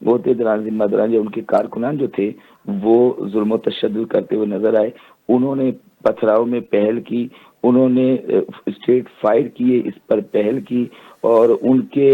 ہوتے دوران ذمہ داران جو ان کے کارکنان جو تھے وہ ظلم و تشدد کرتے ہوئے نظر آئے. انہوں نے پتھراؤ میں پہل کی, انہوں نے اسٹریٹ فائر کیے, اس پر پہل کی, اور ان کے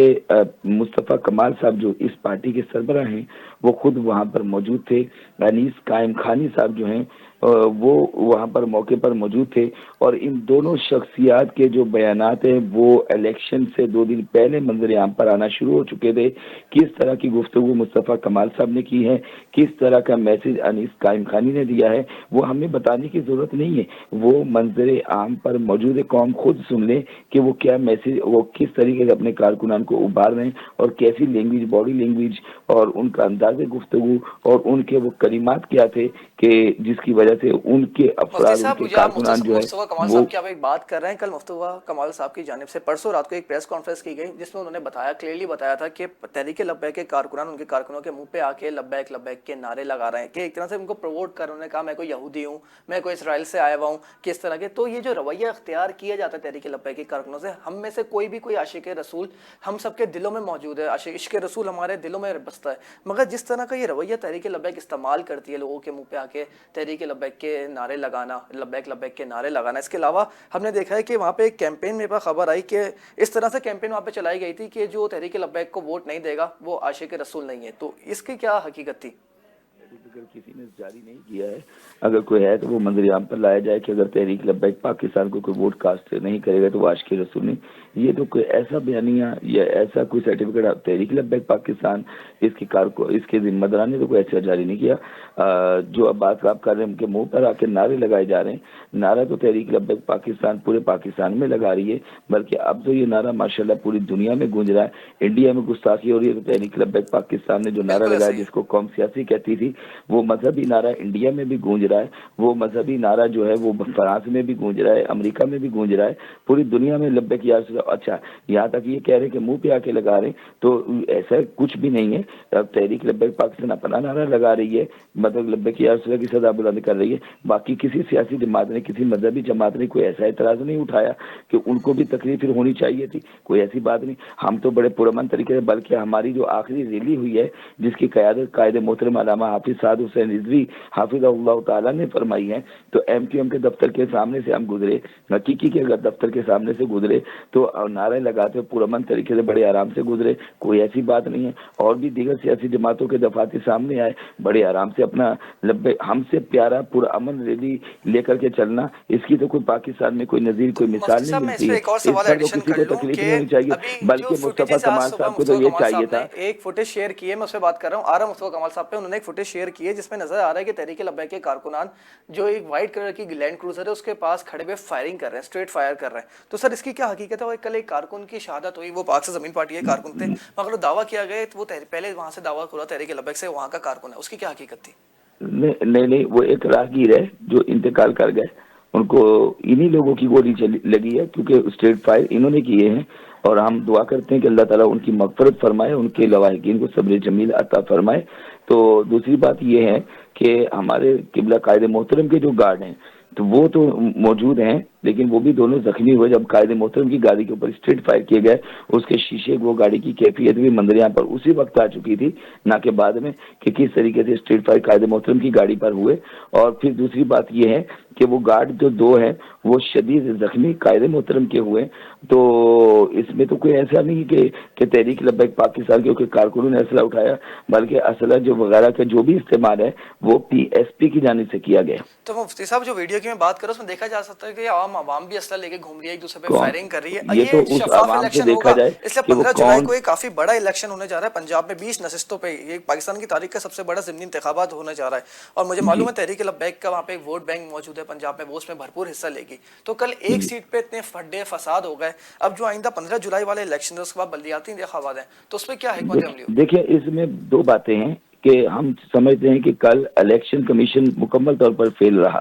مصطفیٰ کمال صاحب جو اس پارٹی کے سربراہ ہیں وہ خود وہاں پر موجود تھے. انیس قائم خانی صاحب جو ہیں وہ وہاں پر موقع پر موجود تھے, اور ان دونوں شخصیات کے جو بیانات ہیں وہ الیکشن سے 2 دن پہلے منظر عام پر آنا شروع ہو چکے تھے. کس طرح کی گفتگو مصطفیٰ کمال صاحب نے کی ہے, کس طرح کا میسج انیس قائم خانی نے دیا ہے, وہ ہمیں بتانے کی ضرورت نہیں ہے. وہ منظر عام پر موجود قوم خود سن لیں کہ وہ کیا میسج, وہ کس طریقے سے اپنے کارکنان کو ابھار رہے ہیں, اور کیسی لینگویج, باڈی لینگویج اور ان کا انداز گفتگو اور ان کے وہ کلمات کیا تھے کہ جس کی وجہ سے ان کے مفتی افراد, ان صاحب کے مجھے آپ کارکنان جو ہے مصطفیٰ کمال وہ صاحب کی آپ ایک بات کر رہے ہیں. کل مصطفیٰ کمال صاحب کی جانب سے پرسوں رات کو ایک پریس کانفرنس کی گئی جس میں انہوں نے بتایا, کلیئرلی بتایا تھا کہ تحریک لبیک کے کارکنان ان کے کارکنوں کے منہ پہ آ کے لبیک لبیک کے نعرے لگا رہے ہیں, کہ ایک طرح سے ان کو پرووٹ کر, انہوں نے کہا میں کوئی یہودی ہوں, میں کوئی اسرائیل سے آیا ہوا ہوں, کس طرح کے. تو یہ جو رویہ اختیار کیا جاتا ہے تحریک لبیک کے کارکنوں سے, ہم میں سے کوئی بھی کوئی عاشق رسول ہم سب کے دلوں میں موجود ہے, عشق رسول ہمارے دلوں میں بستا ہے, مگر جس طرح کا یہ رویہ تحریک لبیک استعمال کرتی ہے لوگوں کے منہ پہ آ کے تحریک لبیک کے نعرے لگانا, لبیک لبیک کے نعرے لگانا. اس کے علاوہ ہم نے دیکھا ہے کہ وہاں پہ ایک کیمپین میرے پاس خبر آئی کہ اس طرح سے کیمپین وہاں پہ چلائی گئی تھی کہ جو تحریک لبیک کو ووٹ نہیں دے گا وہ عاشق رسول نہیں ہے. تو اس کی کیا حقیقت تھی؟ کسی نے جاری نہیں کیا ہے. اگر کوئی ہے تو وہ منظر عام پر لایا جائے کہ اگر تحریک لبیک پاکستان کو کوئی ووٹ کاسٹ نہیں کرے گا تو وہ عاشق رسول نہیں. یہ تو کوئی ایسا بیانیہ یا ایسا کوئی سرٹیفکیٹ تحریک لبیک پاکستان اس کے ذمہ داران نے تو کوئی ایسا جاری نہیں کیا. جو اب بات آپ کر رہے ہیں ان کے منہ پر آ کے نعرے لگائے جا رہے ہیں, نعرہ تو تحریک لبیک پاکستان پورے پاکستان میں لگا رہی ہے, بلکہ اب تو یہ نعرہ ماشاءاللہ پوری دنیا میں گونج رہا ہے. انڈیا میں گستاخی ہو رہی ہے تو تحریک لبیک پاکستان نے جو نعرہ لگایا جس کو قوم سیاسی کہتی تھی, وہ مذہبی نعرہ انڈیا میں بھی گونج رہا ہے. وہ مذہبی نعرہ جو ہے وہ فرانس میں بھی گونج رہا ہے, امریکہ میں بھی گونج رہا ہے, پوری دنیا میں لبیک یا رسول. اچھا یہاں تک یہ کہہ رہے ہیں کہ منہ پہ آ کے لگا رہے ہیں, تو ایسا کچھ بھی نہیں ہے. اب تحریک لبیک پاکستان اپنا نعرہ لگا رہی ہے, مطلب لبیک یا رسول کی صدا بلند کر رہی ہے. باقی کسی سیاسی جماعت نے, کسی مذہبی جماعت نے کوئی ایسا اعتراض نہیں اٹھایا کہ ان کو بھی تکلیف پھر ہونی چاہیے تھی. کوئی ایسی بات نہیں. ہم تو بڑے پرامن طریقے سے, بلکہ ہماری جو آخری ریلی ہوئی ہے جس کی قیادت قائد محترم علامہ حافظ سعد حسین رضوی حافظ اللہ تعالیٰ نے فرمائی ہے, تو ایم کیو ایم کے دفتر کے سامنے سے ہم گزرے, حقیقی کے اگر دفتر کے سامنے سے گزرے تو نعرے لگاتے پرامن طریقے سے بڑے آرام سے گزرے. کوئی ایسی بات نہیں ہے. اور بھی دیگر سیاسی جماعتوں کے دفاتر سامنے آئے, بڑے آرام سے اپنا ہم سے پیارا پرامن ریلی لے کر کے چلنا, اس کی تو کوئی پاکستان میں کوئی نظیر, کوئی مثال نہیں ملتی ہے. اس پر تو کسی کو تکلیف نہیں ہونی چاہیے, بلکہ مصطفیٰ کمال صاحب کو تو یہ چاہیے تھا. ایک فوٹیج شیئر کی ہے, میں اس سے بات کر رہا ہوں, آ رہا مصطفیٰ کمال صاحب پہ, انہوں نے ایک فوٹیج شیئر کی ہے جس میں نظر آ رہا ہے کہ تحریک لبیک کے کارکنان جو ایک وائٹ کلر کی لینڈ کروزر ہے اس کے پاس کھڑے ہوئے فائرنگ کر رہے ہیں, اسٹریٹ فائر کر رہے ہیں. تو سر اس کی کیا حقیقت ہے؟ کل ایک کارکن کی شہادت ہوئی, وہ پاک سے زمین پارٹی کے کارکن تھے, مگر دعویٰ کیا گیا وہ پہلے وہاں سے دعویٰ کھلا تحریک لبیک سے وہاں کا کارکن ہے, اس کی کیا حقیقت تھی؟ نہیں, وہ ایک راہگیر ہے جو انتقال کر گئے, ان کو انہی لوگوں کی گولی لگی ہے, کیونکہ اسٹریٹ فائر انہوں نے کیے ہیں. اور ہم دعا کرتے ہیں کہ اللہ تعالیٰ ان کی مغفرت فرمائے, ان کے لواحقین کو صبر جمیل عطا فرمائے. تو دوسری بات یہ ہے کہ ہمارے قبلہ قائد محترم کے جو گارڈ ہیں تو وہ تو موجود ہیں, لیکن وہ بھی دونوں زخمی ہوئے جب قائد محترم کی گاڑی کے اوپر اسٹریٹ فائر کیے گئے. اس کے شیشے, وہ گاڑی کی کیفیت بھی منظر عام پر اسی وقت آ چکی تھی, نہ کہ بعد میں, کہ کس طریقے سے اسٹریٹ فائر قائد محترم کی گاڑی پر ہوئے. اور پھر دوسری بات یہ ہے کہ وہ گارڈ جو 2 ہیں وہ شدید زخمی قائد محترم کے ہوئے. تو اس میں تو کوئی ایسا نہیں کہ تحریک لبیک پاکستان کے کارکنوں نے اسلحہ اٹھایا, بلکہ اسلحہ جو وغیرہ کا جو بھی استعمال ہے وہ PSP کی جانب سے کیا گیا. تو مفتی صاحب جو ویڈیو کی میں بات کر رہا ہوں اس میں دیکھا جا سکتا ہے کہ عوام بھی اسلحہ لے کے گھوم رہی ہے, ایک دوسرے پہ فائرنگ کر رہی ہے. یہ تو اس شفاف عوام سے الیکشن دیکھا ہوگا, جائے اس لیے کہ وہ 15 جولائی کون, کو ایک کافی بڑا الیکشن ہونے جا رہا ہے پنجاب میں 20 نشستوں پہ, یہ پاکستان کی تاریخ کا سب سے بڑا ضمنی انتخابات ہونے جا رہا ہے. اور مجھے معلوم ہے تحریک لبیک کا وہاں پہ ایک ووٹ بینک موجود ہے پنجاب میں, وہ اس میں بھرپور حصہ لے گی. تو کل ایک سیٹ پہ اتنے فڈے فساد ہو گئے, اب جو آئندہ 15 جولائی والے الیکشن ہے اس کے بعد بلدیاتی انتخابات ہیں, تو اس پہ کیا حکمت عملی ہوگی؟ دیکھیں اس میں 2 باتیں ہیں کہ ہم سمجھتے ہیں کہ کل الیکشن کمیشن مکمل طور پر فیل رہا.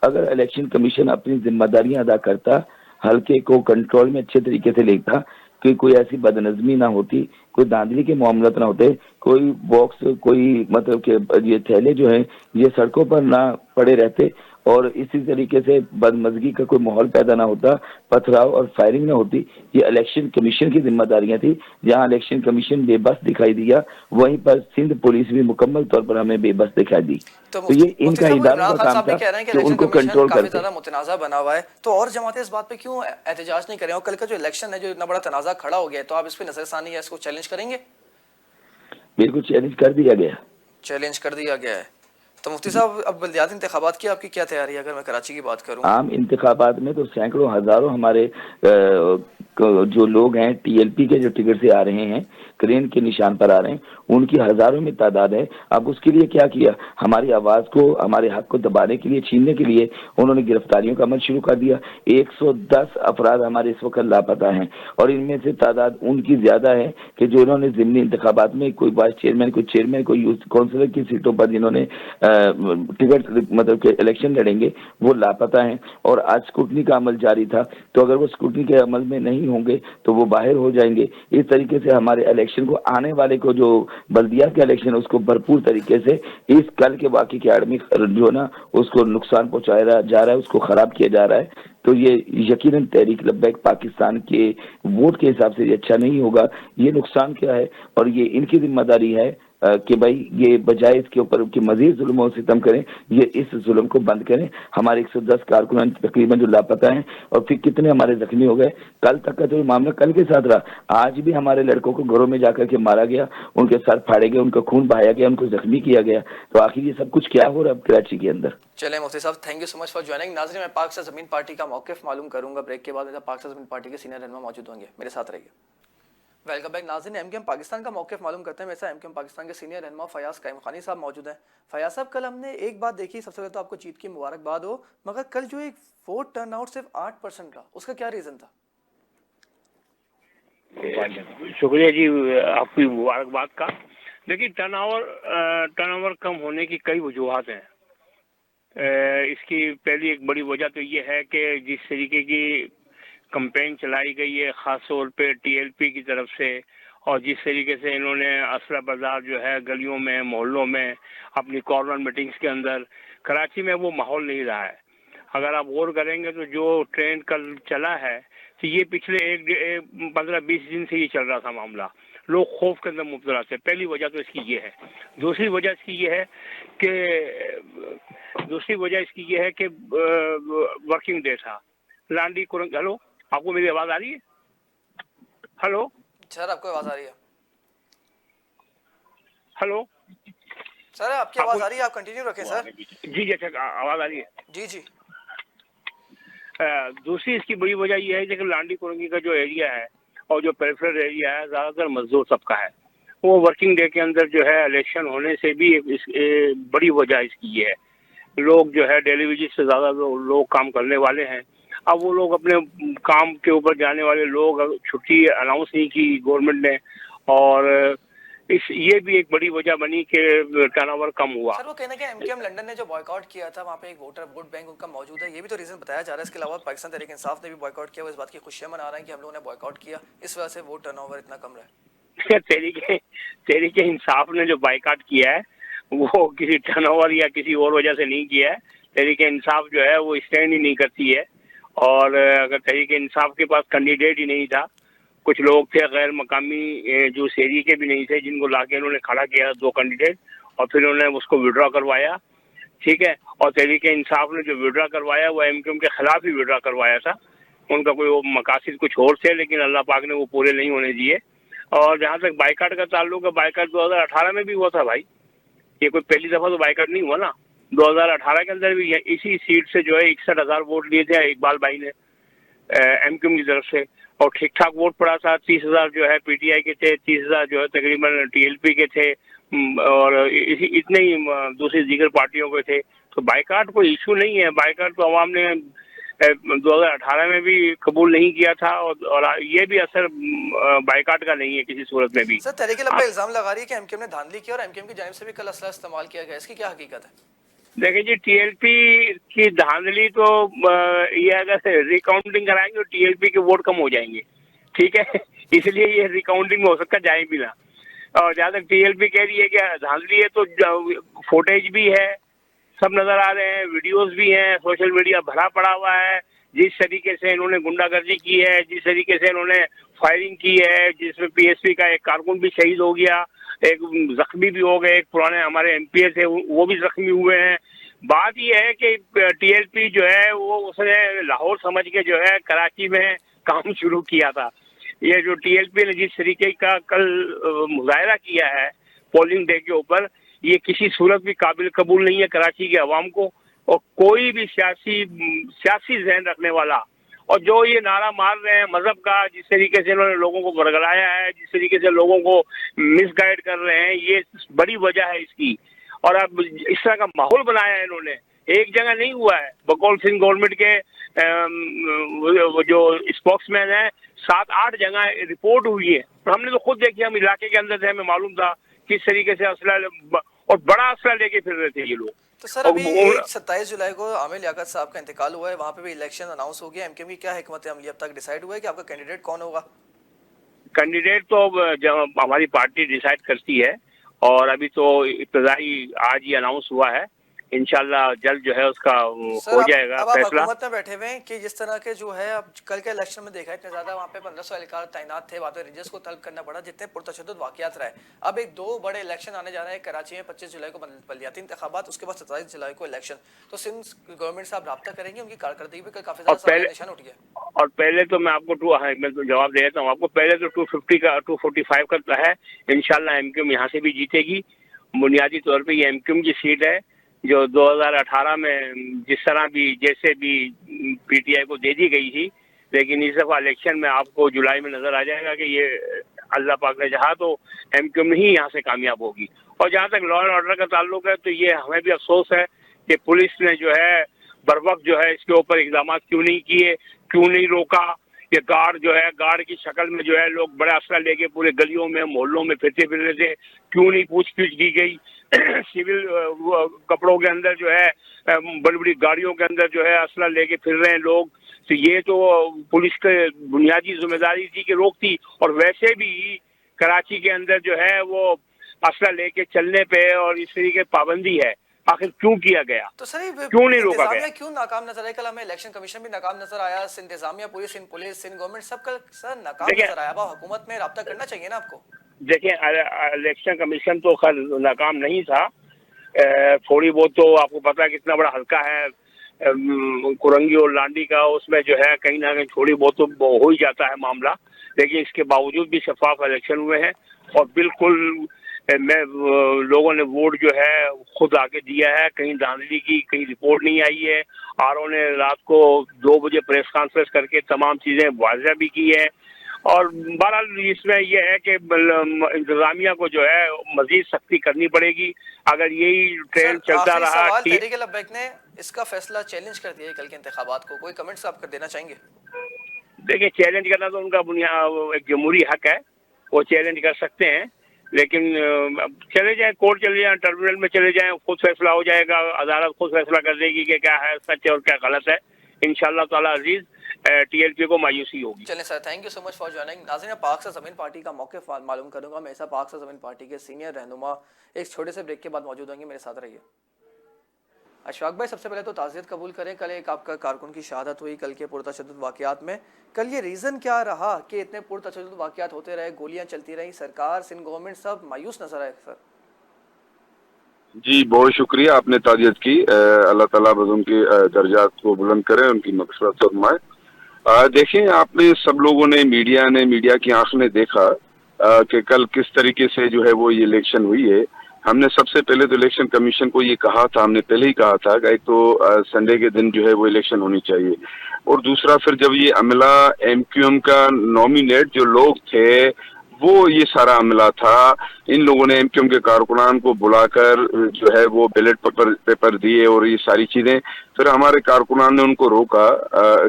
اگر الیکشن کمیشن اپنی ذمہ داریاں ادا کرتا, حلقے کو کنٹرول میں اچھے طریقے سے لیتا, کہ کوئی ایسی بدنظمی نہ ہوتی, کوئی دھاندلی کے معاملات نہ ہوتے, کوئی باکس, کوئی مطلب کہ یہ تھیلے جو ہیں یہ سڑکوں پر نہ پڑے رہتے, اور اسی طریقے سے بدمزگی کا کوئی ماحول پیدا نہ ہوتا, پتھراؤ اور فائرنگ نہ ہوتی. یہ الیکشن کمیشن کی ذمہ داریاں تھی. جہاں الیکشن کمیشن بے بس دکھائی دیا, وہیں پر سندھ پولیس بھی مکمل طور پر ہمیں بے بس دکھائی دی. تو تو یہ ان مفتی کا صاحب اداروں عمران کا خان کام صاحب بھی تھا کہہ رہے ہیں کہ کہ ان الیکشن کو کمیشن کنٹرول کافی کرتے. زیادہ متنازع بنا ہوا ہے, تو اور جماعتیں اس بات پہ کیوں احتجاج نہیں کریں؟ اور کل کا جو الیکشن ہے جو اتنا بڑا تنازع کھڑا ہو گیا ہے, تو آپ اس پہ نظر ثانی ہے, اس کو چیلنج کریں گے؟ بالکل چیلنج کر دیا گیا. چیلنج کر دیا گیا ہے. تو مفتی صاحب اب بلدیاتی انتخابات کی آپ کی کیا تیاری ہے؟ اگر میں کراچی کی بات کروں. عام انتخابات میں تو سینکڑوں ہزاروں ہمارے جو لوگ ہیں ٹی ایل پی کے جو ٹکٹ سے آ رہے ہیں, کرین کے نشان پر آ رہے ہیں, ان کی ہزاروں میں تعداد ہے. اب اس کے لیے کیا کیا, ہماری آواز کو, ہمارے حق کو دبانے کے لیے, چھیننے کے لیے انہوں نے گرفتاریوں کا عمل شروع کر دیا. 110 افراد ہمارے اس وقت لاپتہ ہیں, اور ان میں سے تعداد ان کی زیادہ ہے کہ جو انہوں نے ضمنی انتخابات میں کوئی وائس چیئرمین, کوئی چیئرمین, کوئی یوتھ کونسلر کی سیٹوں پر جنہوں نے ٹکٹ مطلب کہ الیکشن لڑیں گے, وہ لاپتہ ہیں. اور آج اسکروٹنی کا عمل جاری تھا, تو اگر وہ اسکروٹنی کے عمل میں نہیں ہوں گے تو وہ باہر ہو جائیں گے. اس طریقے سے ہمارے الیکشن کو, آنے والے کو جو بلدیات کے الیکشن اس کو بھرپور طریقے سے اس کل کے واقعے کے آڑ میں جو ہے نا اس کو نقصان پہنچایا جا رہا ہے, اس کو خراب کیا جا رہا ہے. تو یہ یقیناً تحریک لبیک پاکستان کے ووٹ کے حساب سے یہ اچھا نہیں ہوگا. یہ نقصان کیا ہے, اور یہ ان کی ذمہ داری ہے کہ بھائی یہ بجائے اس کے اوپر کہ مزید ظلم و ستم کریں, یہ اس ظلم کو بند کریں. ہمارے 110 کارکنان تقریباً جو لاپتہ ہیں, اور پھر کتنے ہمارے زخمی ہو گئے. کل تک کا جو معاملہ کل کے ساتھ رہا, آج بھی ہمارے لڑکوں کو گھروں میں جا کر کے مارا گیا, ان کے سر پھاڑے گئے, ان کا خون بہایا گیا, ان کو زخمی کیا گیا. تو آخر یہ سب کچھ کیا ہو رہا ہے اب کراچی کے اندر؟ چلیں مفتی صاحب, thank you so much for joining. ناظرین, میں پاک سے زمین پارٹی کا موقف معلوم کروں گا بریک کے بعد. پاک سے زمین پارٹی کے سینئر رہنما موجود ہوں گے, میرے ساتھ رہیے. ویلکم بیک ناظرین, ایم کیو ایم پاکستان کا موقف معلوم کرتے ہیں. میرے ساتھ ایم کیو ایم پاکستان کے سینئر رہنما فیاض قائم خانی صاحب موجود ہیں. فیاض صاحب, کل ہم نے ایک بات دیکھی, سب سے پہلے تو آپ کو جیت کی مبارکباد ہو, مگر کل جو ایک ووٹ ٹرن آؤٹ صرف 8% کا, اس کا کیا ریزن تھا؟ شکریہ جی آپ کی مبارکباد کا. دیکھیے, ٹرن اوور کم ہونے کی کئی وجوہات ہیں. اس کی پہلی ایک بڑی وجہ تو یہ ہے کہ جس طریقے کی کمپین چلائی گئی ہے خاص طور پہ ٹی ایل پی کی طرف سے, اور جس طریقے سے انہوں نے اسلحہ بازار جو ہے گلیوں میں, محلوں میں, اپنی کارنر میٹنگز کے اندر, کراچی میں وہ ماحول نہیں رہا ہے. اگر آپ غور کریں گے تو جو ٹرینڈ کل چلا ہے, تو یہ پچھلے 15-20 دن سے یہ چل رہا تھا معاملہ. لوگ خوف کے اندر مبتلا تھے. پہلی وجہ تو اس کی یہ ہے. دوسری وجہ اس کی یہ ہے کہ ورکنگ ڈے تھا. لانڈی کورنگ, ہلو, آپ کو میری آواز آ رہی ہے؟ ہلو سر, آپ کو آواز آ رہی ہے؟ ہلو سر, آپ کی آواز آ رہی ہے, آپ کنٹینیو رکھیں سر. جی اچھا, آواز آ رہی ہے؟ جی جی. دوسری اس کی بڑی وجہ یہ ہے کہ لانڈی کورنگی کا جو ایریا ہے اور جو پیریفرل ایریا ہے زیادہ تر مزدور طبقہ ہے. وہ ورکنگ ڈے کے اندر جو ہے الیکشن ہونے سے بھی بڑی وجہ اس کی یہ ہے. لوگ جو ہے ڈیلی ویجز سے زیادہ لوگ کام کرنے والے ہیں. اب وہ لوگ اپنے کام کے اوپر جانے والے لوگ, چھٹی اناؤنس نہیں کی گورنمنٹ نے, اور یہ بھی ایک بڑی وجہ بنی کہ ٹرن اوور کم ہوا. سر, وہ کہنا کہ ایم کیو ایم لنڈن نے جو بوائے کاٹ کیا تھا, وہاں پہ ایک ووٹ بینک ان کا موجود ہے, یہ بھی تو ریزن بتایا جا رہا ہے. اس کے علاوہ پاکستان تحریک انصاف نے بھی بوائے کاٹ کیا, وہ اس بات کی خوشیاں منا رہے ہیں کہ ہم لوگوں نے بوائے کاٹ کیا, اس وجہ سے ووٹ ٹرن اوور اتنا کم رہا ہے. تحریک انصاف نے جو بوائے کاٹ کیا ہے وہ کسی ٹرن اوور یا کسی اور وجہ سے نہیں کیا ہے. تحریک انصاف جو ہے وہ اسٹینڈ ہی نہیں کرتی ہے, اور اگر تحریک انصاف کے پاس کینڈیڈیٹ ہی نہیں تھا, کچھ لوگ تھے غیر مقامی جو سیری کے بھی نہیں تھے, جن کو لا کے انہوں نے کھڑا کیا 2 کینڈیڈیٹ, اور پھر انہوں نے اس کو وڈرا کروایا. ٹھیک ہے, اور تحریک انصاف نے جو وڈرا کروایا وہ ایم کیو ایم کے خلاف ہی وڈرا کروایا تھا. ان کا کوئی مقاصد کچھ اور تھے, لیکن اللہ پاک نے وہ پورے نہیں ہونے دیے. اور جہاں تک بائیکاٹ کا تعلق ہے, بائیکاٹ 2018 میں بھی ہوا تھا بھائی. یہ کوئی پہلی دفعہ تو بائیکاٹ نہیں ہوا نا. 2018 کے اندر بھی اسی سیٹ سے جو ہے 61,000 ووٹ لیے تھے اقبال بھائی نے ایم کیو ایم کی طرف سے, اور ٹھیک ٹھاک ووٹ پڑا تھا. 30,000 جو ہے پی ٹی آئی کے تھے, 30,000 جو ہے تقریباً ٹی ایل پی کے تھے, اور اتنے ہی دوسری دیگر پارٹیوں کے تھے. تو بائیکاٹ کوئی ایشو نہیں ہے. بائیکاٹ تو عوام نے 2018 میں بھی قبول نہیں کیا تھا, اور یہ بھی اثر بائیکاٹ کا نہیں ہے کسی صورت میں بھی. سر, تحریک لبیک الزام لگا رہی ہے کہ ایم کیو ایم نے دھاندلی کی, اور ایم کیو ایم کی جانب سے بھی کل اسلحہ استعمال کیا گیا, اس کی کیا حقیقت ہے؟ دیکھیں جی, ٹی ایل پی کی دھاندلی تو یہ اگر ریکاؤنٹنگ کرائیں گے تو ٹی ایل پی کے ووٹ کم ہو جائیں گے. ٹھیک ہے, اس لیے یہ ریکاؤنٹنگ میں ہو سکتا جائے بھی نہ. اور جہاں تک ٹی ایل پی کہہ رہی ہے کہ دھاندلی ہے, تو فوٹیج بھی ہے, سب نظر آ رہے ہیں، ویڈیوز بھی ہیں، سوشل میڈیا بھرا پڑا ہوا ہے. جس طریقے سے انہوں نے گنڈا گردی کی ہے، جس طریقے سے انہوں نے فائرنگ کی ہے، جس میں پی ایس پی کا ایک کارکن بھی شہید ہو گیا، ایک زخمی بھی ہو گئے، ایک پرانے ہمارے ایم پی اے تھے وہ بھی زخمی ہوئے ہیں. بات یہ ہے کہ ٹی ایل پی جو ہے وہ اس نے لاہور سمجھ کے جو ہے کراچی میں کام شروع کیا تھا. یہ جو ٹی ایل پی نے جس طریقے کا کل مظاہرہ کیا ہے پولنگ ڈے کے اوپر، یہ کسی صورت بھی قابل قبول نہیں ہے کراچی کے عوام کو. اور کوئی بھی سیاسی ذہن رکھنے والا اور جو یہ نعرہ مار رہے ہیں مذہب کا، جس طریقے سے انہوں نے لوگوں کو برگلایا ہے، جس طریقے سے لوگوں کو مس گائیڈ کر رہے ہیں، یہ بڑی وجہ ہے اس کی. اور اب اس طرح کا ماحول بنایا ہے انہوں نے، ایک جگہ نہیں ہوا ہے. بقول سندھ گورنمنٹ کے جو اسپوکس مین ہیں 7-8 جگہ رپورٹ ہوئی ہے. اور ہم نے تو خود دیکھی، ہم علاقے کے اندر تھے، ہمیں معلوم تھا کس طریقے سے اسلحہ اور بڑا اسلحہ لے کے پھر رہے تھے یہ لوگ. تو سر ابھی 27 جولائی کو عامر لیاقت صاحب کا انتقال ہوا ہے، وہاں پہ بھی الیکشن اناؤنس ہو گیا. ایم کیو کی کیا حکمت عملی اب تک ڈیسائیڈ ہوا ہے کہ آپ کا کینڈیڈیٹ کون ہوگا؟ کینڈیڈیٹ تو ہماری پارٹی ڈیسائیڈ کرتی ہے، اور ابھی تو ابتدائی آج ہی اناؤنس ہوا ہے. انشاءاللہ جلد جو ہے اس کا ہو جائے گا اب آپ فیصلہ. حکومت میں بیٹھے ہوئے ہیں کہ جس طرح کے جو ہے اب کل کے الیکشن میں دیکھا ہے اتنے زیادہ وہاں پہ 1500 اہلکار تعینات تھے، وہاں پہ رینجرز کو طلب کرنا پڑا، جتنے پرتشدد واقعات رہے. اب ایک 2 بڑے الیکشن آنے جا رہے ہیں کراچی میں، 25 جولائی کو بلدیاتی انتخابات، اس کے بعد 27 جولائی کو الیکشن. تو سندھ گورنمنٹ صاحب رابطہ کریں گے؟ ان کی کارکردگی پہ کافی زیادہ سوال نشان اٹھ گیا. اور پہلے تو میں آپ کو میں تو جواب دے دیتا ہوں آپ کو. پہلے تو 250 کا 245 کا ہے. انشاءاللہ ایم کیو یہاں سے بھی جیتے گی. بنیادی طور پہ یہ ایم کیو کی سیٹ ہے جو 2018 میں جس طرح بھی جیسے بھی پی ٹی آئی کو دے دی گئی تھی، لیکن اس دفعہ الیکشن میں آپ کو جولائی میں نظر آ جائے گا کہ یہ اللہ پاک نے چاہا تو ایم کیو ہی یہاں سے کامیاب ہوگی. اور جہاں تک لا اینڈ آرڈر کا تعلق ہے تو یہ ہمیں بھی افسوس ہے کہ پولیس نے جو ہے بروقت جو ہے اس کے اوپر اقدامات کیوں نہیں کیے، کیوں نہیں روکا. یہ گارڈ جو ہے، گارڈ کی شکل میں جو ہے لوگ بڑے اسلحہ لے کے پورے گلیوں میں محلوں میں پھرتے پھر رہے تھے، کیوں نہیں پوچھ گچھ کی گئی. سول کپڑوں کے اندر جو ہے بڑی بڑی گاڑیوں کے اندر جو ہے اسلحہ لے کے پھر رہے ہیں لوگ. تو یہ تو پولیس کے بنیادی ذمہ داری تھی کہ روکتی. اور ویسے بھی کراچی کے اندر جو ہے وہ اسلحہ لے کے چلنے پہ اور اس طریقے پابندی ہے. آخر کیوں کیا گیا؟ تو سر کیوں نہیں روکا گیا؟ انتظامیہ کیوں ناکام نظر آئے؟ کل ہمیں الیکشن کمیشن بھی ناکام نظر آیا، انتظامیہ پوری سندھ پولیس، سندھ گورنمنٹ سب کل سر ناکام نظر آیا. اب حکومت میں رابطہ کرنا چاہیے نا آپ کو. دیکھیں الیکشن کمیشن تو خیر ناکام نہیں تھا. تھوڑی بہت تو آپ کو پتا ہے کتنا بڑا حلقہ ہے کرنگی اور لانڈی کا، اس میں جو ہے کہیں نہ کہیں تھوڑی بہت تو ہو ہی جاتا ہے معاملہ. لیکن اس کے باوجود بھی شفاف الیکشن ہوئے ہیں اور بالکل لوگوں نے ووٹ جو ہے خود آگے دیا ہے. کہیں دھاندلی کی کہیں رپورٹ نہیں آئی ہے. آر او نے رات کو 2 بجے پریس کانفرنس کر کے تمام چیزیں واضح بھی کی ہے. اور بہرحال اس میں یہ ہے کہ انتظامیہ کو جو ہے مزید سختی کرنی پڑے گی اگر یہی ٹرینڈ چلتا رہا. تحریک لبیک نے اس کا فیصلہ چیلنج کر دیا ہے کل کے انتخابات کو، کوئی کمنٹس آپ کر دینا چاہیں گے؟ دیکھیں چیلنج کرنا تو ان کا ایک جمہوری حق ہے، وہ چیلنج کر سکتے ہیں. لیکن چلے جائیں، کورٹ چلے جائیں، ٹربیونل میں چلے جائیں، خود فیصلہ ہو جائے گا. عدالت خود فیصلہ کر دے گی کہ کیا ہے سچ ہے اور کیا غلط ہے. انشاءاللہ تعالی عزیز ٹی ایل پی کو مایوسی ہوگی. چلیں sir, thank you so much for joining. ناظرین پاک سے زمین پارٹی کا موقف معلوم کروں گا. میں ایسا پاک سے زمین پارٹی کے سینئر رہنما ایک چھوٹے سے بریک کے بعد موجود ہوں گے، میرے ساتھ رہیے. اشفاق بھائی سب سے پہلے تو تعزیت قبول کریں. کل ایک آپ کا کارکن کی شہادت ہوئی کل کے پرتشدد واقعات میں. کل یہ ریزن کیا رہا کہ اتنے پرتشدد واقعات ہوتے رہے، گولیاں چلتی رہیں، سرکار سندھ گورنمنٹ سب مایوس نظر آئے؟ سر جی بہت شکریہ آپ نے تعزیت کی. اللہ تعالیٰ بس ان کے درجات کو بلند کرے، ان کی مغفرت فرمائے. دیکھیں آپ نے سب لوگوں نے، میڈیا کی آنکھ نے دیکھا کہ کل کس طریقے سے جو ہے وہ یہ الیکشن ہوئی ہے. ہم نے سب سے پہلے تو الیکشن کمیشن کو یہ کہا تھا، ہم نے پہلے ہی کہا تھا کہ ایک تو سنڈے کے دن جو ہے وہ الیکشن ہونی چاہیے، اور دوسرا پھر جب یہ عملہ ایم کیو ایم کا نامینیٹ جو لوگ تھے وہ یہ سارا عملہ تھا، ان لوگوں نے ایم کیو ایم کے کارکنان کو بلا کر جو ہے وہ بیلٹ پیپر دیے اور یہ ساری چیزیں. پھر ہمارے کارکنان نے ان کو روکا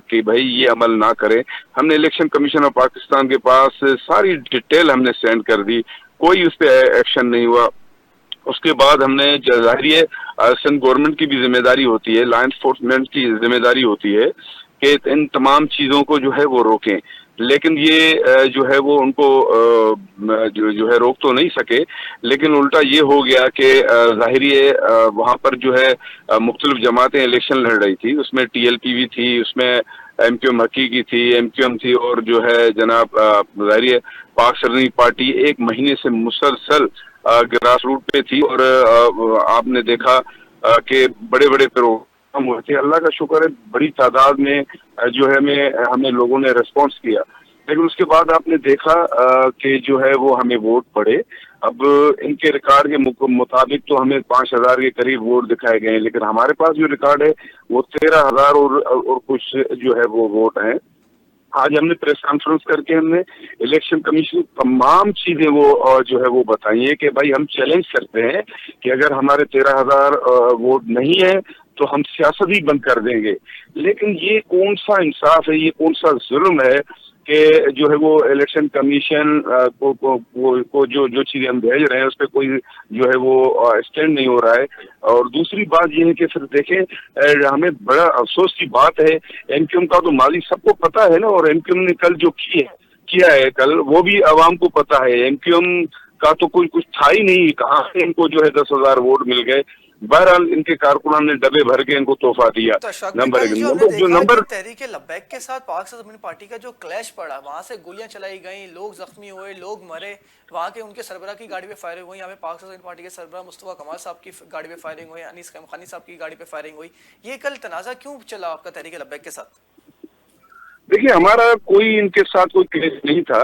کہ بھائی یہ عمل نہ کریں. ہم نے الیکشن کمیشن آف پاکستان کے پاس ساری ڈیٹیل ہم نے سینڈ کر دی، کوئی اس پہ ایکشن نہیں ہوا. اس کے بعد ہم نے ظاہر سندھ گورنمنٹ کی بھی ذمہ داری ہوتی ہے، لا انفورسمنٹ کی ذمہ داری ہوتی ہے کہ ان تمام چیزوں کو جو ہے وہ روکیں. لیکن یہ جو ہے وہ ان کو جو ہے روک تو نہیں سکے، لیکن الٹا یہ ہو گیا کہ ظاہر وہاں پر جو ہے مختلف جماعتیں الیکشن لڑ رہی تھی، اس میں ٹی ایل پی بھی تھی، اس میں ایم کیو ایم حقیقی تھی، ایم کیو ایم تھی، اور جو ہے جناب ظاہر پاک سرنی پارٹی ایک مہینے سے مسلسل گراس روٹ پہ تھی، اور آپ نے دیکھا کہ بڑے بڑے پروگرام ہوئے تھے۔ اللہ کا شکر ہے بڑی تعداد میں جو ہے ہمیں لوگوں نے ریسپانس کیا، لیکن اس کے بعد آپ نے دیکھا کہ جو ہے وہ ہمیں ووٹ پڑے۔ اب ان کے ریکارڈ کے مطابق تو ہمیں 5,000 کے قریب ووٹ دکھائے گئے ہیں، لیکن ہمارے پاس جو ریکارڈ ہے وہ 13,000 اور کچھ جو ہے وہ ووٹ ہیں۔ آج ہم نے پریس کانفرنس کر کے ہم نے الیکشن کمیشن تمام چیزیں وہ جو ہے وہ بتائی ہیں کہ بھائی ہم چیلنج کرتے ہیں کہ اگر ہمارے 13,000 ووٹ نہیں ہیں تو ہم سیاست ہی بند کر دیں گے۔ لیکن یہ کون سا انصاف ہے، یہ کون سا ظلم ہے کہ جو ہے وہ الیکشن کمیشن کو جو چیزیں ہم بھیج رہے ہیں اس پہ کوئی جو ہے وہ اسٹینڈ نہیں ہو رہا ہے۔ اور دوسری بات یہ ہے کہ پھر دیکھیں ہمیں بڑا افسوس کی بات ہے، ایم کیو ایم کا تو ماضی سب کو پتا ہے نا، اور ایم کیو ایم نے کل جو کیا ہے کل وہ بھی عوام کو پتا ہے۔ ایم کیو ایم کا تو کوئی کچھ تھا ہی نہیں، کہاں سے ان کو جو ہے 10,000 ووٹ مل گئے۔ بہرحال ان کے کارکنان نے ڈبے بھر کے ان کو تحفہ دیا۔ نمبر تحریک لبیک کے ساتھ پاک زمین پارٹی کا جو کلیش پڑا، وہاں سے گولیاں چلائی گئیں، لوگ زخمی ہوئے، لوگ مرے، وہاں کے ان کے سربراہ کی گاڑی پہ فائرنگ ہوئی، یہاں پہ پاک زمین پارٹی کے سربراہ مصطفیٰ کمال صاحب کی گاڑی پہ فائرنگ ہوئی، انیس خانی صاحب کی گاڑی پہ فائرنگ ہوئی۔ یہ کل تنازع کیوں چلا آپ کا تحریک لبیک کے ساتھ؟ دیکھیے ہمارا کوئی ان کے ساتھ کوئی کیس نہیں تھا۔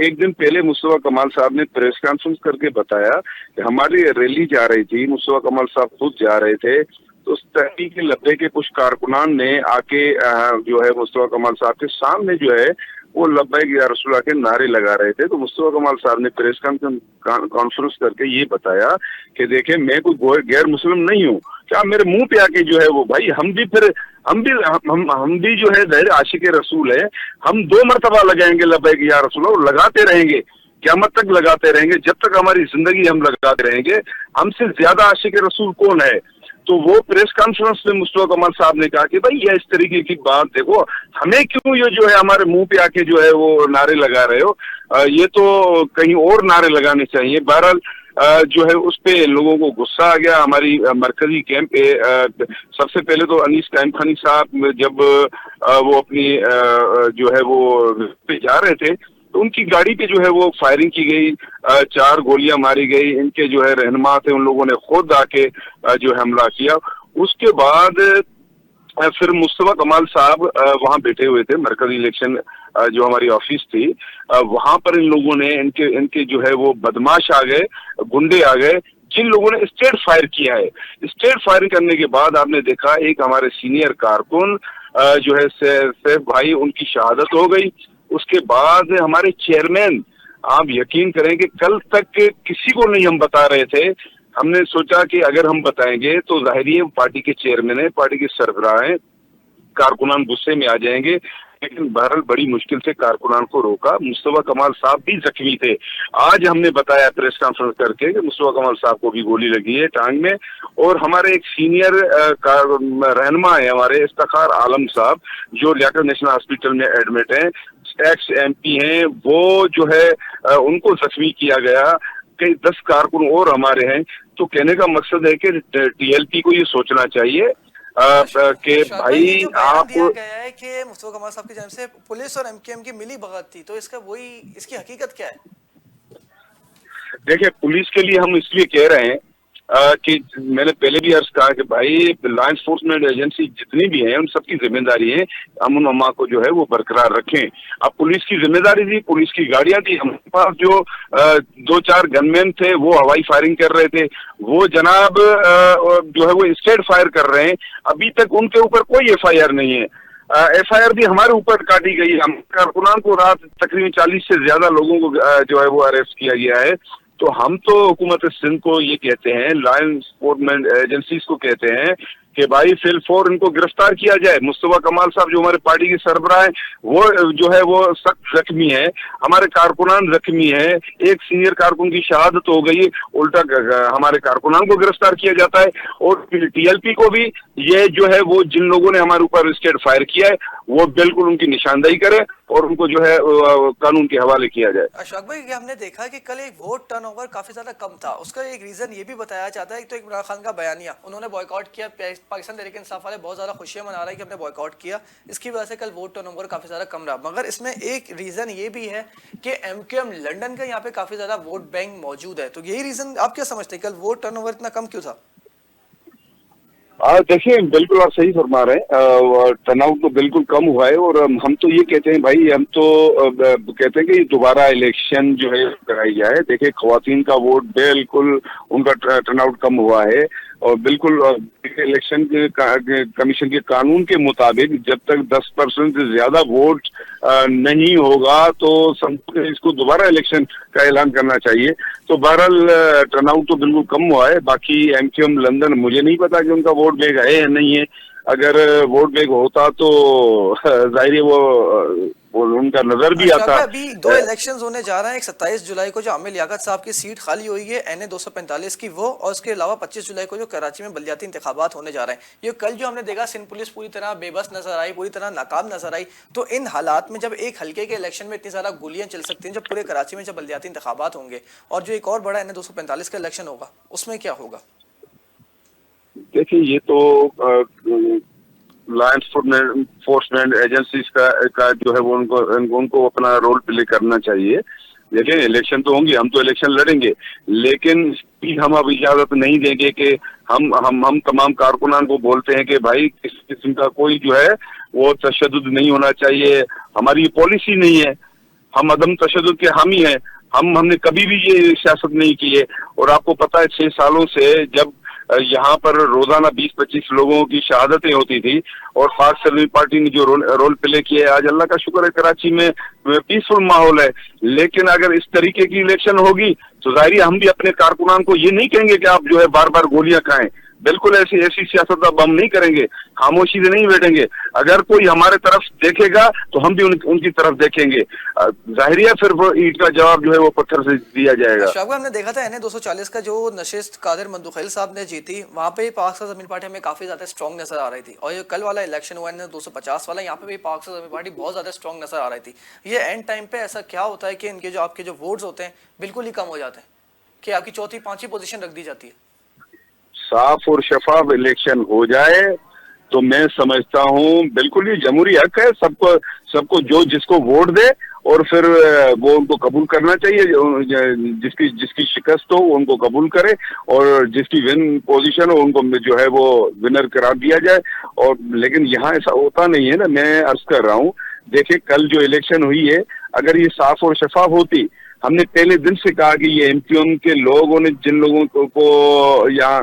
ایک دن پہلے مصطفیٰ کمال صاحب نے پریس کانفرنس کر کے بتایا کہ ہماری ریلی جا رہی تھی، مصطفیٰ کمال صاحب خود جا رہے تھے، تو اس تحریک لبیک کے کچھ کارکنان نے آ کے جو ہے مصطفیٰ کمال صاحب کے سامنے جو ہے وہ لبیک یا رسول اللہ کے نعرے لگا رہے تھے۔ تو مصطفیٰ کمال صاحب نے پریس کانفرنس کر کے یہ بتایا کہ دیکھیں میں کوئی غیر مسلم نہیں ہوں، کیا میرے منہ پہ آ کے جو ہے وہ بھائی ہم بھی جو ہے ظاہر عاشق رسول ہے، ہم 2 مرتبہ لگائیں گے لبیک یا رسول اللہ، اور لگاتے رہیں گے، قیامت تک لگاتے رہیں گے، جب تک ہماری زندگی ہم لگاتے رہیں گے۔ ہم سے زیادہ عاشق رسول کون ہے؟ تو وہ پریس کانفرنس میں مصطفیٰ کمال صاحب نے کہا کہ بھائی یہ اس طریقے کی بات دیکھو، ہمیں کیوں یہ جو ہے ہمارے منہ پہ آ کے جو ہے وہ نعرے لگا رہے ہو، یہ تو کہیں اور نعرے لگانے چاہیے۔ بہرحال جو ہے اس پہ لوگوں کو غصہ آ گیا۔ ہماری مرکزی کیمپ پہ سب سے پہلے تو انیس قائم خانی صاحب جب وہ اپنی جو ہے وہ پہ جا رہے تھے تو ان کی گاڑی پہ جو ہے وہ فائرنگ کی گئی، 4 گولیاں ماری گئی۔ ان کے جو ہے رہنما تھے، ان لوگوں نے خود آ کے جو ہے حملہ کیا۔ اس کے بعد پھر مصطفیٰ کمال صاحب وہاں بیٹھے ہوئے تھے، مرکزی الیکشن جو ہماری آفس تھی وہاں پر ان لوگوں نے ان کے جو ہے وہ بدماش آ گئے، گنڈے آ گئے، جن لوگوں نے اسٹیٹ فائر کیا ہے۔ اسٹیٹ فائر کرنے کے بعد آپ نے دیکھا ایک ہمارے سینئر کارکن جو ہے سیف بھائی، ان کی شہادت ہو گئی۔ اس کے بعد ہمارے چیئرمین، آپ یقین کریں کہ کل تک کسی کو نہیں ہم بتا رہے تھے، ہم نے سوچا کہ اگر ہم بتائیں گے تو ظاہری ہے پارٹی کے چیئرمین ہیں، پارٹی کے سربراہ ہیں، کارکنان غصے میں آ جائیں گے، لیکن بہرحال بڑی مشکل سے کارکنان کو روکا۔ مصطفیٰ کمال صاحب بھی زخمی تھے۔ آج ہم نے بتایا پریس کانفرنس کر کے کہ مصطفیٰ کمال صاحب کو بھی گولی لگی ہے ٹانگ میں، اور ہمارے ایک سینئر رہنما ہے ہمارے افتخار عالم صاحب، جو لیاقت نیشنل ہاسپٹل میں ایڈمٹ ہیں، ایکس ایم پی ہیں، وہ جو ہے ان کو زخمی کیا گیا۔ کئی 10 کارکن اور ہمارے ہیں۔ تو کہنے کا مقصد ہے کہ ٹی ایل پی کو یہ سوچنا چاہیے کہ بھائی آپ دیا گیا ہے کہ مصطفیٰ کمال صاحب کی جانب سے پولیس اور ایم کیو ایم کی ملی بھگت تھی، تو اس کی حقیقت کیا ہے؟ دیکھیں پولیس کے لیے ہم اس لیے کہہ رہے ہیں کہ میں نے پہلے بھی عرض کہا کہ بھائی لا انفورسمنٹ ایجنسی جتنی بھی ہیں ان سب کی ذمہ داری ہے امن و امان کو جو ہے وہ برقرار رکھیں۔ اب پولیس کی ذمہ داری تھی، پولیس کی گاڑیاں تھی، ہمارے پاس جو 2-4 گن مین تھے وہ ہوائی فائرنگ کر رہے تھے، وہ جناب جو ہے وہ اسٹیٹ فائر کر رہے ہیں۔ ابھی تک ان کے اوپر کوئی ایف آئی آر نہیں ہے۔ ایف آئی آر بھی ہمارے اوپر کاٹی گئی۔ ہم کارکنان کو رات تقریباً 40 سے زیادہ لوگوں کو جو ہے وہ اریسٹ کیا گیا ہے۔ تو ہم تو حکومت سندھ کو یہ کہتے ہیں، لا انفورسمنٹ ایجنسیز کو کہتے ہیں کہ بھائی فی الفور ان کو گرفتار کیا جائے۔ مصطفیٰ کمال صاحب جو ہمارے پارٹی کے سربراہ ہیں وہ جو ہے وہ سخت زخمی ہے، ہمارے کارکنان زخمی ہیں، ایک سینئر کارکن کی شہادت ہو گئی، الٹا ہمارے کارکنان کو گرفتار کیا جاتا ہے، اور ٹی ایل پی کو بھی یہ جو ہے وہ جن لوگوں نے ہمارے اوپر اسٹیٹ فائر کیا ہے وہ بالکل ان کی نشاندہی کرے اور ان کو جو ہے قانون کے حوالے کیا جائے. اشفاق بھائی یہ ہم نے دیکھا کہ کل ایک ووٹ ٹرن اوور کافی زیادہ کم تھا، اس کا ایک ریزن یہ بھی بتایا جاتا ہے، تو ایک عمران خان کا بیانیہ انہوں نے بوائیکاٹ کیا، پاکستان تحریک انصاف والے بہت زیادہ خوشیاں منا رہے ہیں کہ ہم نے بوائیکاٹ کیا، اس کی وجہ سے کل ووٹ ٹرن اوور کافی زیادہ کم رہا، مگر اس میں ایک ریزن یہ بھی ہے کہ ایم کیو ایم لنڈن کا یہاں پہ کافی زیادہ ووٹ بینک موجود ہے، تو یہی ریزن آپ کیا سمجھتے ہیں کل ووٹ ٹرن اوور اتنا کم کیوں تھا؟ دیکھیں بالکل آپ صحیح فرما رہے ہیں، ٹرن آؤٹ تو بالکل کم ہوا ہے، اور ہم تو یہ کہتے ہیں بھائی، ہم تو کہتے ہیں کہ دوبارہ الیکشن جو ہے کرائی جائے. دیکھیں خواتین کا ووٹ بالکل ان کا ٹرن آؤٹ کم ہوا ہے، اور بالکل الیکشن کمیشن کے قانون کے مطابق جب تک 10% سے زیادہ ووٹ نہیں ہوگا تو اس کو دوبارہ الیکشن کا اعلان کرنا چاہیے. تو بہرحال ٹرن آؤٹ تو بالکل کم ہوا ہے. باقی ایم کیو ایم لندن مجھے نہیں پتا کہ ان کا ووٹ بیگ ہے یا نہیں ہے. اگر ووٹ بیگ ہوتا تو ظاہر ہے وہ ان کا نظر بھی اشفاق آتا. بھائی ابھی دو الیکشنز ہونے جا رہے ہیں، ایک 27 جولائی کو جو عامر لیاقت صاحب کی سیٹ خالی ہوئی ہے این اے 245 کی وہ، اور اس کے علاوہ 25 جولائی کو جو کراچی میں بلدیاتی انتخابات ہونے جا رہے ہیں. یہ کل جو ہم نے دیکھا سندھ پولیس پوری طرح بے بس نظر آئی، پوری طرح ناکام نظر آئی. تو ان حالات میں جب ایک حلقے کے الیکشن میں اتنی زیادہ گولیاں چل سکتی ہیں، جب پورے کراچی میں جب بلدیاتی انتخابات ہوں گے، اور جو ایک اور بڑا این اے 245 کا الیکشن ہوگا، اس میں کیا ہوگا؟ دیکھیں یہ تو لا انفورسمنٹ ایجنسیز کا جو ہے وہ ان کو اپنا رول پلے کرنا چاہیے. دیکھیں الیکشن تو ہوں گے، ہم تو الیکشن لڑیں گے، لیکن ہم اب اجازت نہیں دیں گے کہ ہم تمام کارکنان کو بولتے ہیں کہ بھائی کسی قسم کا کوئی جو ہے وہ تشدد نہیں ہونا چاہیے. ہماری یہ پالیسی نہیں ہے، ہم عدم تشدد کے حامی ہیں. ہم نے کبھی بھی یہ سیاست نہیں کی ہے. اور آپ کو پتہ ہے 6 سالوں سے جب یہاں پر روزانہ 20-25 لوگوں کی شہادتیں ہوتی تھی، اور پاک سلمی پارٹی نے جو رول پلے کیا ہے، آج اللہ کا شکر ہے کراچی میں پیسفل ماحول ہے. لیکن اگر اس طریقے کی الیکشن ہوگی تو ظاہر ہم بھی اپنے کارکنان کو یہ نہیں کہیں گے کہ آپ جو ہے بار بار گولیاں کھائیں. بالکل ایسی سیاست اب ہم نہیں کریں گے، خاموشی سے نہیں بیٹھیں گے. اگر کوئی ہمارے طرف دیکھے گا تو ہم بھی ان کی طرف دیکھیں گے. ظاہر ہے پھر وہ اینٹ کا جواب جو ہے وہ پتھر سے دیا جائے گا. اشفاق ہم نے دیکھا تھا این اے 240 کا جو نشست قادر مندوخیل صاحب نے جیتی، وہاں پہ پاک زمین پارٹی ہمیں کافی زیادہ اسٹرانگ نظر آ رہی تھی، اور یہ کل والا الیکشن ہوا این اے 250 والا، یہاں پہ بھی پاک زمین پارٹی بہت زیادہ اسٹرانگ نظر آ رہی تھی. یہ اینڈ ٹائم پہ ایسا کیا ہوتا ہے کہ ان کے جو آپ کے جو ووٹس ہوتے ہیں بالکل ہی کم ہو جاتے ہیں کہ آپ کی چوتھی پانچویں پوزیشن رکھ دی جاتی ہے؟ صاف اور شفاف الیکشن ہو جائے تو میں سمجھتا ہوں بالکل یہ جمہوری حق ہے، سب کو جو جس کو ووٹ دے اور پھر وہ ان کو قبول کرنا چاہیے. جس کی شکست ہو ان کو قبول کرے، اور جس کی ون پوزیشن ہو ان کو جو ہے وہ ونر قرار دیا جائے. اور لیکن یہاں ایسا ہوتا نہیں ہے نا. میں عرض کر رہا ہوں، دیکھیں کل جو الیکشن ہوئی ہے، اگر یہ صاف اور شفاف ہوتی، ہم نے پہلے دن سے کہا کہ یہ ایم کیو ایم کے لوگوں نے جن لوگوں کو یہاں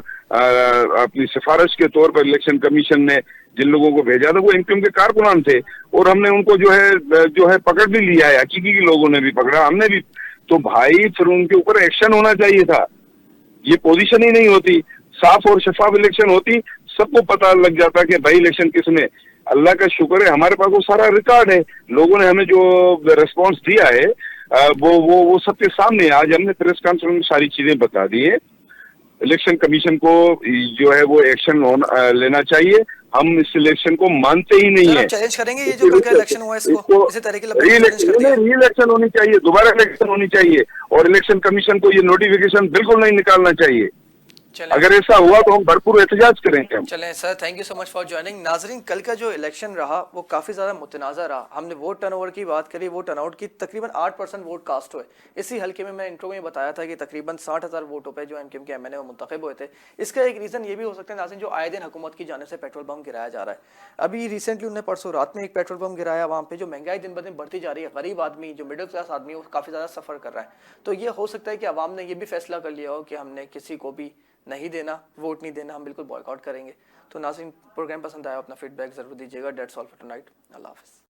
اپنی سفارش کے طور پر الیکشن کمیشن نے جن لوگوں کو بھیجا تھا وہ ایم کیو ایم کے کارکنان تھے، اور ہم نے ان کو جو ہے پکڑ بھی لیا ہے. حقیقی کے لوگوں نے بھی پکڑا، ہم نے بھی. تو بھائی پھر ان کے اوپر ایکشن ہونا چاہیے تھا. یہ پوزیشن ہی نہیں ہوتی. صاف اور شفاف الیکشن ہوتی، سب کو پتہ لگ جاتا کہ بھائی الیکشن کس نے. اللہ کا شکر ہے ہمارے پاس وہ سارا ریکارڈ ہے. لوگوں نے ہمیں جو ریسپانس دیا ہے وہ سب کے سامنے ہے. آج ہم نے پریس کانفرنس میں ساری چیزیں بتا دی ہے. الیکشن کمیشن کو جو ہے وہ ایکشن لینا چاہیے. ہم اس الیکشن کو مانتے ہی نہیں سر ہیں. آپ چیلنج کریں گے یہ جو کل کا الیکشن ہوا اس کو اسی طرح کے لفظوں ری میں چیلنج کر دیا؟ الیکشن ہونی چاہیے، دوبارہ الیکشن ہونی چاہیے، اور الیکشن کمیشن کو یہ نوٹیفیکیشن بالکل نہیں نکالنا چاہیے. اگر ایسا ہوا تو ہم بھرپور احتجاج کریں گے. چلیں sir, thank you so much for joining. ناظرین کل کا جو الیکشن رہا وہ کافی زیادہ متنازع رہا. ہم نے ووٹ ٹرن اوور کی بات کری، ووٹ ٹرن آؤٹ کی، تقریباً 8% ووٹ کاسٹ ہوئے. اسی حلقے میں انٹرو میں بتایا تھا کہ تقریباً 60,000 ووٹوں پہ جو ایم کیو ایم کے ایم این اے وہ منتخب ہوئے تھے. اس کا ایک ریزن یہ بھی ہو سکتا ہے ناظرین، جو آئے دن حکومت کی جانب سے پیٹرول بم گرایا جا رہا ہے. ابھی ریسنٹلی انہوں نے پرسوں رات میں ایک پیٹرول بم گرایا، وہاں پہ جو مہنگائی دن بدن بڑھتی جا رہی ہے، غریب آدمی جو مڈل کلاس آدمی وہ کافی زیادہ سفر کر رہا ہے. تو یہ ہو سکتا ہے کہ عوام نے یہ بھی فیصلہ کر لیا ہو کہ ہم نے کسی کو بھی نہیں دینا، ووٹ نہیں دینا، ہم بالکل بوائیکاٹ کریں گے. تو ناظرین پروگرام پسند آیا، اپنا فیڈ بیک ضرور دیجیے گا. That's all for tonight. اللہ حافظ.